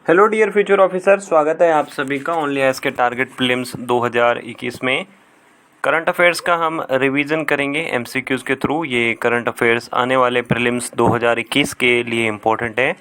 Hello dear future officer, स्वागत है आप सभी का ओनली एस के टारगेट प्रीलिम्स 2021 में। करंट अफेयर्स का हम रिवीजन करेंगे एमसीक्यूज के थ्रू। ये करंट अफेयर्स आने वाले प्रीलिम्स 2021 के लिए इम्पोर्टेंट है।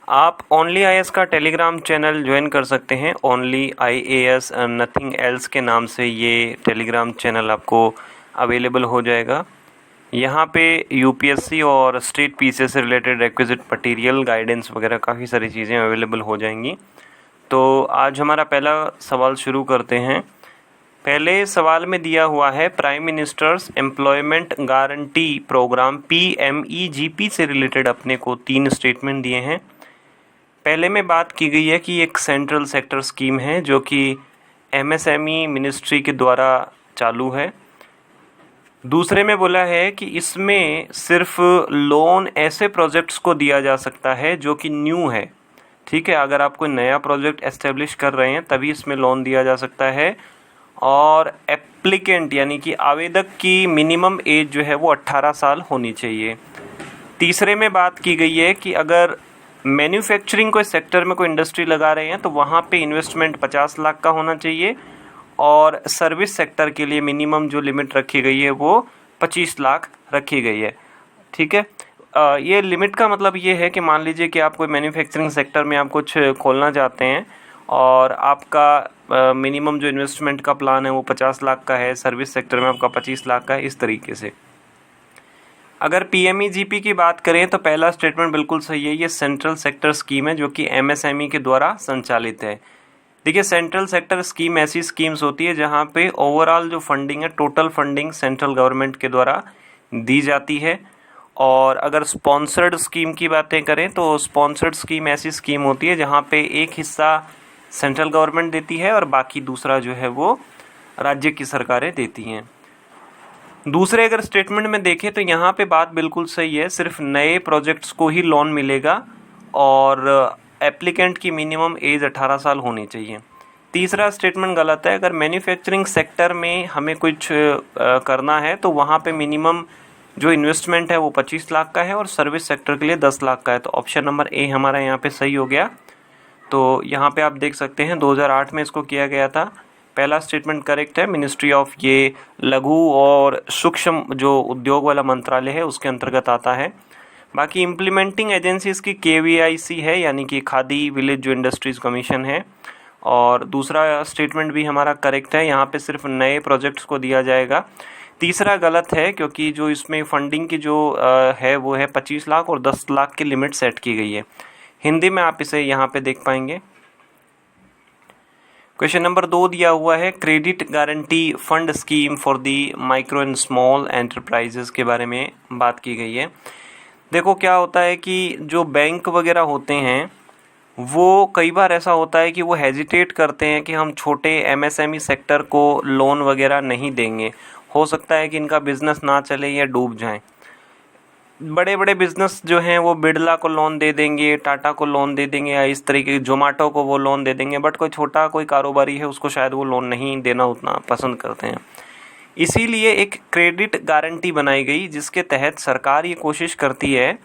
आप ओनली आईएएस का टेलीग्राम चैनल ज्वाइन कर सकते हैं। ओनली आईएएस नथिंग एल्स के नाम से ये टेलीग्राम चैनल आपको अवेलेबल हो जाएगा। यहाँ पे यूपीएससी और स्टेट पीसीएस से रिलेटेड रिक्विजिट मटेरियल, गाइडेंस वगैरह काफ़ी सारी चीज़ें अवेलेबल हो जाएंगी। तो आज हमारा पहला सवाल शुरू करते हैं। पहले सवाल में दिया हुआ है prime minister's employment guarantee programme PMEGP से रिलेटेड अपने को 3 स्टेटमेंट दिए हैं। पहले में बात की गई है कि एक सेंट्रल सेक्टर स्कीम है जो कि MSME मिनिस्ट्री के द्वारा चालू है। दूसरे में बोला है कि इसमें सिर्फ लोन ऐसे प्रोजेक्ट्स को दिया जा सकता है जो कि न्यू है। ठीक है, अगर आप कोई नया प्रोजेक्ट एस्टेब्लिश कर रहे हैं तभी इसमें लोन दिया जा सकता है। और एप्लीकेंट यानी कि आवेदक की मिनिमम एज जो है वो 18 साल होनी चाहिए। तीसरे में बात की गई है कि अगर मैन्युफैक्चरिंग कोई सेक्टर में कोई इंडस्ट्री लगा रहे हैं तो वहाँ पे इन्वेस्टमेंट 50 लाख का होना चाहिए और सर्विस सेक्टर के लिए मिनिमम जो लिमिट रखी गई है वो 25 लाख रखी गई है। ठीक है, ये लिमिट का मतलब ये है कि मान लीजिए कि आप कोई मैन्युफैक्चरिंग सेक्टर में आप कुछ खोलना चाहते हैं और आपका मिनिमम जो इन्वेस्टमेंट का प्लान है वो 50 लाख का है, सर्विस सेक्टर में आपका 25 लाख का है, इस तरीके से। अगर PMEGP की बात करें तो पहला स्टेटमेंट बिल्कुल सही है। ये सेंट्रल सेक्टर स्कीम है जो कि MSME के द्वारा संचालित है। देखिए, सेंट्रल सेक्टर स्कीम ऐसी स्कीम्स होती है जहाँ पे ओवरऑल जो फंडिंग है, टोटल फंडिंग सेंट्रल गवर्नमेंट के द्वारा दी जाती है। और अगर स्पॉन्सर्ड स्कीम की बातें करें तो स्पॉन्सर्ड स्कीम ऐसी स्कीम होती है जहाँ पे एक हिस्सा सेंट्रल गवर्नमेंट देती है और बाकी दूसरा जो है वो राज्य की सरकारें देती हैं। दूसरे अगर स्टेटमेंट में देखें तो यहाँ पे बात बिल्कुल सही है, सिर्फ नए प्रोजेक्ट्स को ही लोन मिलेगा और एप्लीकेंट की मिनिमम एज 18 साल होनी चाहिए। तीसरा स्टेटमेंट गलत है। अगर मैन्युफैक्चरिंग सेक्टर में हमें कुछ करना है तो वहाँ पे मिनिमम जो इन्वेस्टमेंट है वो 25 लाख का है और सर्विस सेक्टर के लिए 10 लाख का है। तो ऑप्शन नंबर ए हमारा यहाँ पे सही हो गया। तो यहाँ पे आप देख सकते हैं 2008 में इसको किया गया था। पहला स्टेटमेंट करेक्ट है। मिनिस्ट्री ऑफ ये लघु और सूक्ष्म जो उद्योग वाला मंत्रालय है उसके अंतर्गत आता है। बाकी इम्प्लीमेंटिंग एजेंसीज की KVIC है, यानी कि खादी विलेज जो इंडस्ट्रीज़ कमीशन है। और दूसरा स्टेटमेंट भी हमारा करेक्ट है, यहाँ पे सिर्फ नए प्रोजेक्ट्स को दिया जाएगा। तीसरा गलत है क्योंकि जो इसमें फंडिंग की जो है वो है 25 लाख और 10 लाख की लिमिट सेट की गई है। हिंदी में आप इसे यहाँ पे देख पाएंगे। क्वेश्चन नंबर 2 दिया हुआ है credit guarantee fund scheme for the micro and small enterprises के बारे में बात की गई है। देखो, क्या होता है कि जो बैंक वगैरह होते हैं वो कई बार ऐसा होता है कि वो हेजिटेट करते हैं कि हम छोटे MSME सेक्टर को लोन वगैरह नहीं देंगे। हो सकता है कि इनका बिज़नेस ना चले या डूब जाए। बड़े बड़े बिज़नेस जो हैं वो बिरला को लोन दे देंगे, टाटा को लोन दे देंगे या इस तरीके जोमेटो को वो लोन दे देंगे, बट कोई छोटा कोई कारोबारी है उसको शायद वो लोन नहीं देना उतना पसंद करते हैं। इसीलिए एक क्रेडिट गारंटी बनाई गई जिसके तहत सरकार ये कोशिश करती है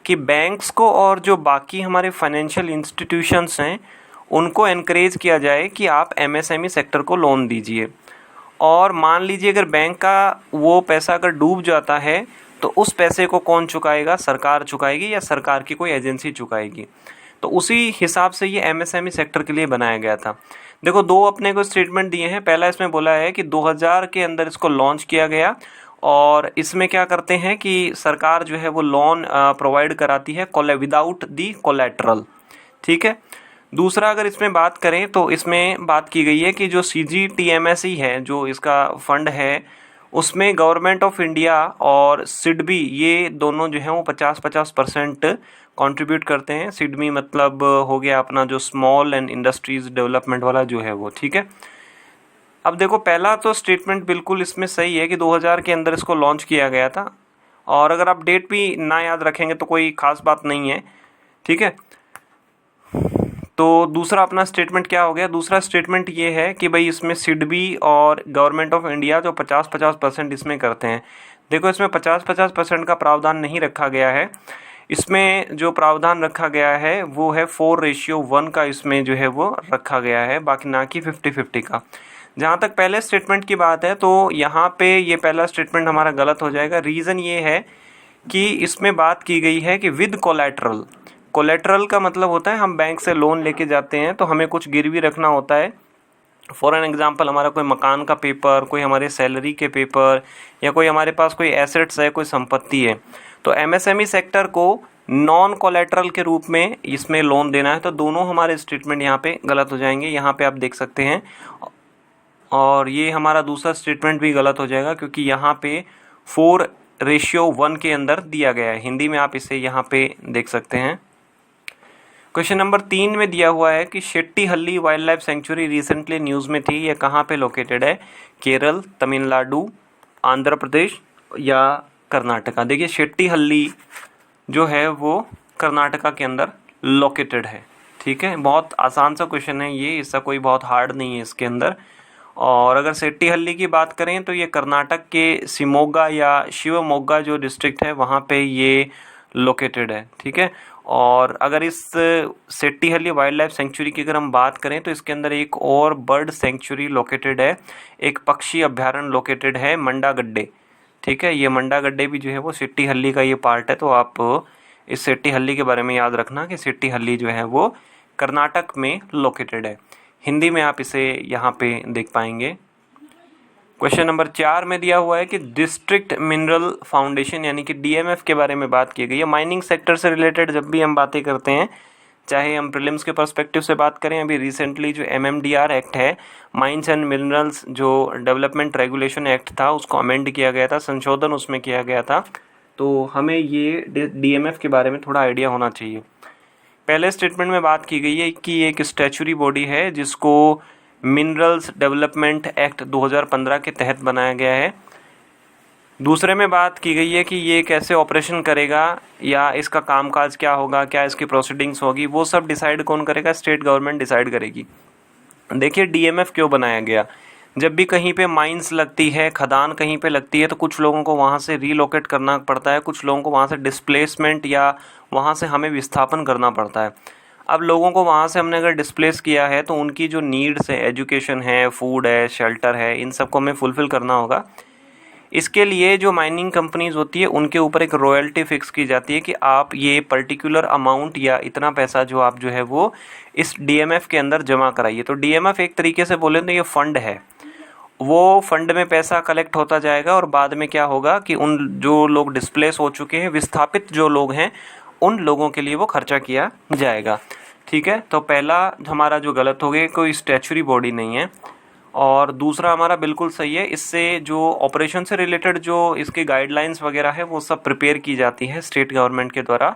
कि बैंक्स को और जो बाकी हमारे फाइनेंशियल इंस्टीट्यूशंस हैं उनको एनकरेज किया जाए कि आप MSME सेक्टर को लोन दीजिए। और मान लीजिए अगर बैंक का वो पैसा अगर डूब जाता है तो उस पैसे को कौन चुकाएगा? सरकार चुकाएगी या सरकार की कोई एजेंसी चुकाएगी। तो उसी हिसाब से ये MSME सेक्टर के लिए बनाया गया था। देखो, 2 अपने को स्टेटमेंट दिए हैं। पहला इसमें बोला है कि 2000 के अंदर इसको लॉन्च किया गया और इसमें क्या करते हैं कि सरकार जो है वो लोन प्रोवाइड कराती है विदाउट दी कोलेटरल। ठीक है। दूसरा अगर इसमें बात करें तो इसमें बात की गई है कि जो CGTMSE है जो इसका फंड है उसमें गवर्नमेंट ऑफ इंडिया और सिडबी ये दोनों जो हैं वो 50-50% कंट्रीब्यूट करते हैं। सिडबी मतलब हो गया अपना जो स्मॉल एंड इंडस्ट्रीज डेवलपमेंट वाला जो है वो। ठीक है। अब देखो, पहला तो स्टेटमेंट बिल्कुल इसमें सही है कि 2000 के अंदर इसको लॉन्च किया गया था और अगर आप डेट भी ना याद रखेंगे तो कोई ख़ास बात नहीं है। ठीक है। तो दूसरा अपना स्टेटमेंट क्या हो गया? दूसरा स्टेटमेंट ये है कि भाई इसमें सिडबी और गवर्नमेंट ऑफ इंडिया जो 50-50% इसमें करते हैं। देखो, इसमें 50-50% का प्रावधान नहीं रखा गया है। इसमें जो प्रावधान रखा गया है वो है 4:1 का, इसमें जो है वो रखा गया है, बाकी ना कि 50-50 का। जहाँ तक पहले स्टेटमेंट की बात है तो यहाँ पे ये पहला स्टेटमेंट हमारा गलत हो जाएगा। रीज़न ये है कि इसमें बात की गई है कि विद कोलैटरल। कोलैटरल का मतलब होता है हम बैंक से लोन लेके जाते हैं तो हमें कुछ गिरवी रखना होता है। फॉर एन एग्जांपल हमारा कोई मकान का पेपर, कोई हमारे सैलरी के पेपर, या कोई हमारे पास कोई एसेट्स है, कोई संपत्ति है। तो एमएसएमई सेक्टर को नॉन कोलैटरल के रूप में इसमें लोन देना है, तो दोनों हमारे स्टेटमेंट यहाँ पे गलत हो जाएंगे। यहाँ पे आप देख सकते हैं, और ये हमारा दूसरा स्टेटमेंट भी गलत हो जाएगा क्योंकि यहाँ पे 4:1 के अंदर दिया गया है। हिंदी में आप इसे यहाँ पे देख सकते हैं। क्वेश्चन नंबर 3 में दिया हुआ है कि Shettihalli wildlife sanctuary recently news में थी, ये कहाँ पे लोकेटेड है? केरल, तमिलनाडु, आंध्र प्रदेश या कर्नाटका। देखिए शेट्टीहल्ली जो है वो कर्नाटका के अंदर लोकेटेड है। ठीक है, बहुत आसान सा क्वेश्चन है ये, इसका कोई बहुत हार्ड नहीं है इसके अंदर। और अगर शेट्टीहल्ली की बात करें तो ये कर्नाटक के शिमोगा या शिवमोगा जो डिस्ट्रिक्ट है वहाँ पे ये लोकेटेड है। ठीक है, और अगर इस शेट्टीहल्ली वाइल्ड लाइफ सेंचुरी की अगर हम बात करें तो इसके अंदर एक और बर्ड सेंचुरी लोकेटेड है, एक पक्षी अभ्यारण्य लोकेटेड है, मंडागड्डे। ठीक है, ये मंडागड्डे भी जो है वो शेट्टीहल्ली का ये पार्ट है। तो आप इस शेट्टीहल्ली के बारे में याद रखना कि शेट्टीहल्ली जो है वो कर्नाटक में लोकेटेड है। हिंदी में आप इसे यहाँ पे देख पाएंगे। क्वेश्चन नंबर 4 में दिया हुआ है कि डिस्ट्रिक्ट मिनरल फाउंडेशन यानी कि डीएमएफ के बारे में बात की गई है। माइनिंग सेक्टर से रिलेटेड जब भी हम बातें करते हैं, चाहे हम प्रीलिम्स के पर्सपेक्टिव से बात करें, अभी रिसेंटली जो एमएमडीआर एक्ट है, माइंस एंड मिनरल्स जो डेवलपमेंट रेगुलेशन एक्ट था, उसको अमेंड किया गया था, संशोधन उसमें किया गया था। तो हमें ये डीएमएफ के बारे में थोड़ा आइडिया होना चाहिए। पहले स्टेटमेंट में बात की गई है कि ये एक स्टैचुरी बॉडी है जिसको मिनरल्स डेवलपमेंट एक्ट 2015 के तहत बनाया गया है। दूसरे में बात की गई है कि ये कैसे ऑपरेशन करेगा या इसका कामकाज क्या होगा, क्या इसकी प्रोसीडिंग्स होगी, वो सब डिसाइड कौन करेगा? स्टेट गवर्नमेंट डिसाइड करेगी। देखिए डीएमएफ क्यों बनाया गया? जब भी कहीं पे माइंस लगती है, खदान कहीं पे लगती है, तो कुछ लोगों को वहाँ से रीलोकेट करना पड़ता है, कुछ लोगों को वहाँ से डिस्प्लेसमेंट या वहाँ से हमें विस्थापन करना पड़ता है। अब लोगों को वहाँ से हमने अगर डिस्प्लेस किया है तो उनकी जो नीड्स है, एजुकेशन है, फूड है, शेल्टर है, इन सबको हमें फुलफ़िल करना होगा। इसके लिए जो माइनिंग कंपनीज़ होती है उनके ऊपर एक रॉयल्टी फिक्स की जाती है कि आप ये पर्टिकुलर अमाउंट या इतना पैसा जो आप जो है वो इस डीएमएफ के अंदर जमा कराइए। तो डीएमएफ एक तरीके से बोले तो ये फ़ंड है, वो फंड में पैसा कलेक्ट होता जाएगा और बाद में क्या होगा कि उन जो लोग डिस्प्लेस हो चुके हैं, विस्थापित जो लोग हैं, उन लोगों के लिए वो खर्चा किया जाएगा। ठीक है, तो पहला हमारा जो गलत हो गया, कोई स्टैचुरी बॉडी नहीं है। और दूसरा हमारा बिल्कुल सही है। इससे जो ऑपरेशन से रिलेटेड जो इसके गाइडलाइंस वगैरह है वो सब प्रिपेयर की जाती है स्टेट गवर्नमेंट के द्वारा।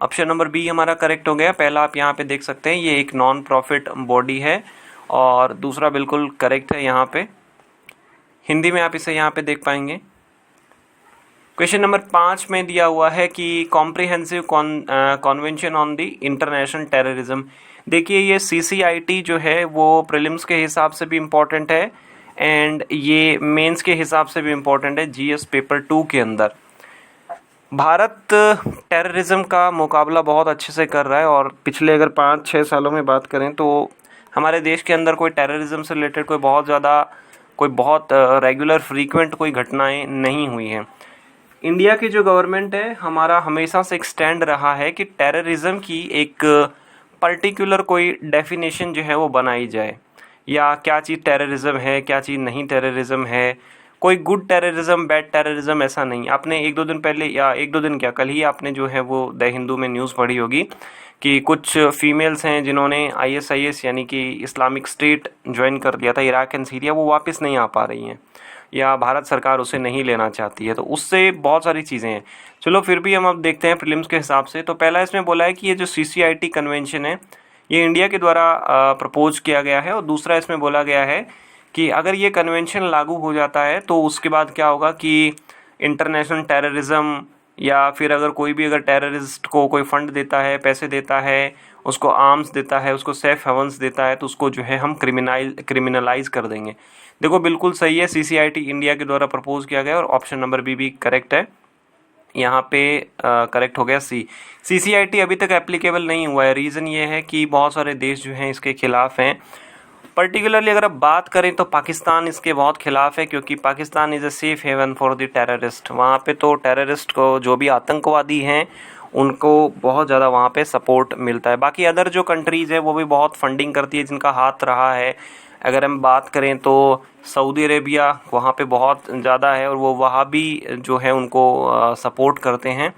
ऑप्शन नंबर बी हमारा करेक्ट हो गया। पहला आप यहाँ पे देख सकते हैं, ये एक नॉन प्रॉफिट बॉडी है, और दूसरा बिल्कुल करेक्ट है यहाँ पे। हिंदी में आप इसे यहाँ पे देख पाएंगे। क्वेश्चन नंबर 5 में दिया हुआ है कि comprehensive convention on the international terrorism. देखिए ये सीसीआईटी जो है वो प्रीलिम्स के हिसाब से भी इम्पोर्टेंट है एंड ये मेंस के हिसाब से भी इम्पोर्टेंट है जीएस पेपर 2 के अंदर। भारत टेररिज्म का मुकाबला बहुत अच्छे से कर रहा है, और पिछले अगर 5-6 सालों में बात करें तो हमारे देश के अंदर कोई टेररिज्म से रिलेटेड कोई बहुत रेगुलर फ्रीक्वेंट कोई घटनाएं नहीं हुई हैं। इंडिया की जो गवर्नमेंट है, हमारा हमेशा से एक स्टैंड रहा है कि टेररिज्म की एक पर्टिकुलर कोई डेफिनेशन जो है वो बनाई जाए, या क्या चीज़ टेररिज्म है, क्या चीज़ नहीं टेररिज्म है, कोई गुड टेररिज्म, बैड टेररिज्म, ऐसा नहीं। आपने 1-2 दिन पहले, या 1-2 दिन क्या, कल ही आपने जो है वो द हिंदू में न्यूज़ पढ़ी होगी कि कुछ फीमेल्स हैं जिन्होंने आईएसआईएस यानी कि इस्लामिक स्टेट ज्वाइन कर लिया था, इराक एंड सीरिया, वो वापस नहीं आ पा रही हैं या भारत सरकार उसे नहीं लेना चाहती है। तो उससे बहुत सारी चीज़ें हैं। चलो फिर भी हम अब देखते हैं प्रीलिम्स के हिसाब से। तो पहला इसमें बोला है कि ये जो सीसीआईटी कन्वेंशन है ये इंडिया के द्वारा प्रपोज किया गया है, और दूसरा इसमें बोला गया है कि अगर ये कन्वेंशन लागू हो जाता है तो उसके बाद क्या होगा कि इंटरनेशनल टेररिज्म, या फिर अगर कोई भी अगर टेररिस्ट को कोई फंड देता है, पैसे देता है, उसको आर्म्स देता है, उसको सेफ हेवन्स देता है, तो उसको जो है हम क्रिमिनलाइज कर देंगे। देखो बिल्कुल सही है, सीसीआईटी इंडिया के द्वारा प्रपोज किया गया और ऑप्शन नंबर बी भी करेक्ट है। यहाँ पे करेक्ट हो गया सी। CCIT अभी तक एप्लीकेबल नहीं हुआ है। रीज़न ये है कि बहुत सारे देश जो हैं इसके खिलाफ़ हैं। पर्टिकुलरली अगर आप बात करें तो पाकिस्तान इसके बहुत खिलाफ़ है, क्योंकि Pakistan is a safe haven for the terrorist. वहाँ पे तो टेररिस्ट को, जो भी आतंकवादी हैं, उनको बहुत ज़्यादा वहाँ पे सपोर्ट मिलता है। बाकी अदर जो कंट्रीज़ है वो भी बहुत फंडिंग करती है, जिनका हाथ रहा है। अगर हम बात करें तो सऊदी अरेबिया वहाँ पे बहुत ज़्यादा है, और वो वहाँ भी जो है उनको सपोर्ट करते हैं।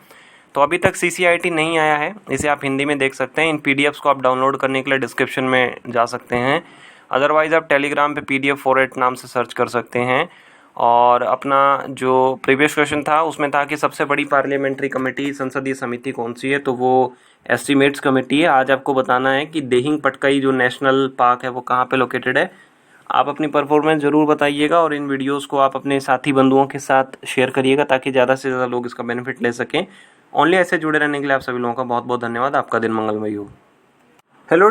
तो अभी तक CCIT नहीं आया है। इसे आप हिंदी में देख सकते हैं। इन PDFs को आप डाउनलोड करने के लिए डिस्क्रिप्शन में जा सकते हैं। अदरवाइज़ आप टेलीग्राम पे PDF फॉरवर्ड नाम से सर्च कर सकते हैं। और अपना जो प्रीवियस क्वेश्चन था उसमें था कि सबसे बड़ी पार्लियामेंट्री कमेटी, संसदीय समिति कौन सी है, तो वो एस्टीमेट्स कमेटी है। आज आपको बताना है कि देहिंग पटकाई जो नेशनल पार्क है वो कहाँ पे लोकेटेड है। आप अपनी परफॉर्मेंस ज़रूर बताइएगा, और इन वीडियोस को आप अपने साथी बंधुओं के साथ शेयर करिएगा, ताकि ज़्यादा से ज़्यादा लोग इसका बेनिफिट ले सकें। ओनली ऐसे जुड़े रहने के लिए आप सभी लोगों का बहुत बहुत धन्यवाद। आपका दिन मंगलमय हो। हेलो